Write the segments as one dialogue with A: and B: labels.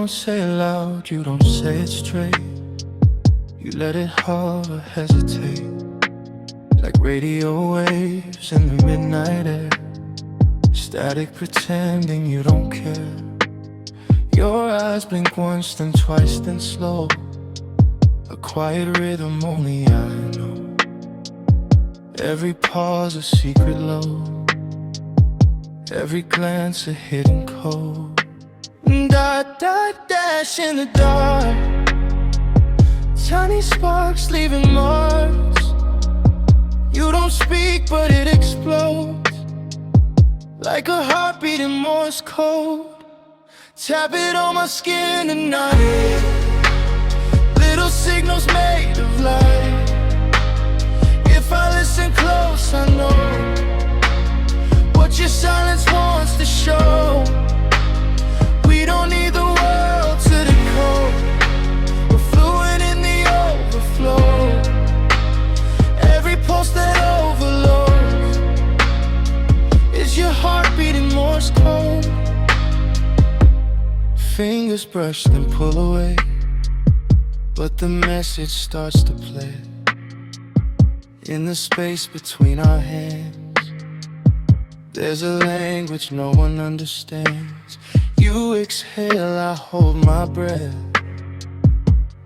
A: don't say it loud, you don't say it straight. You let it hover, hesitate, like radio waves in the midnight air. Static pretending you don't care. Your eyes blink once, then twice, then slow. A quiet rhythm only I know. Every pause a secret low. Every glance a hidden code. Dot, dot, dash in the dark. Tiny sparks leaving marks. You don't speak but it explodes, like a heartbeat in Morse Code. Tap it on my skin tonight. Little signals made of light. If I listen close, I know what your silence wants to show. We don't need the world to decode. We're fluent in the overflow. Every pulse that overloads is your heartbeat in Morse code. Fingers brush then pull away, but the message starts to play in the space between our hands. There's a language no one understands. You exhale, I hold my breath.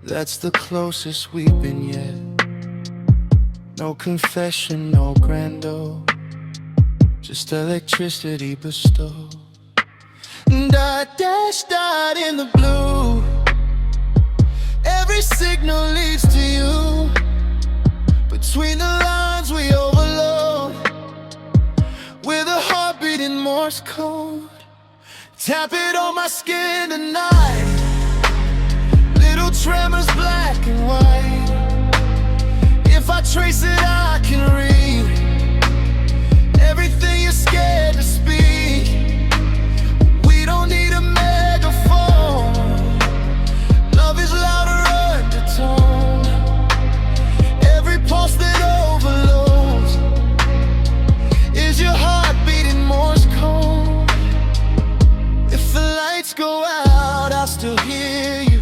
A: That's the closest we've been yet. No confession, no grando, just electricity bestowed. Dot, dash, dot in the blue. Every signal leads to you. Between the lines we overload, with a heartbeat in Morse code. Tap it on my skin tonight. Little tremors black and white. If I trace it I can read everything you're scared to speak. We don't need a megaphone. Love is louder undertone. Every pulse that overloads is your heartbeat in Morse code. If the lights go out, I'll still hear you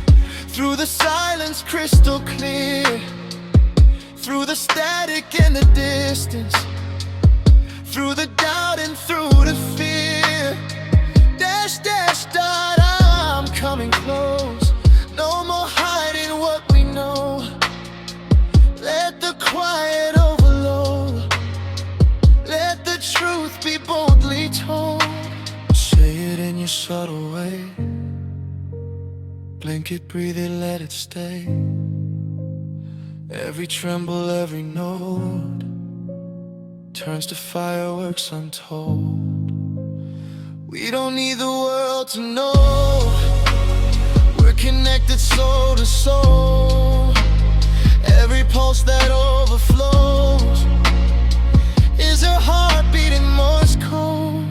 A: through the silence, crystal clear. Through the static and the distance, through the doubt and through the fear. Dash, dash, dot, I'm coming close. No more hiding what we know. Let the quiet overload. Let the truth be boldly told. Say it in your subtle way. Blink it, breathe it, let it stay. Every tremble, every note turns to fireworks untold. We don't need the world to know we're connected soul to soul. Every pulse that overflows is her heartbeat in Morse code.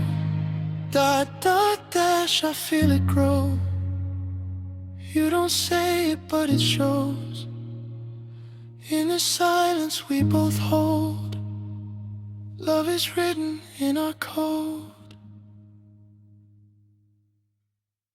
A: Dot, dot, dash, I feel it grow. You don't say it but it shows. In the silence we both hold, love is written in our code.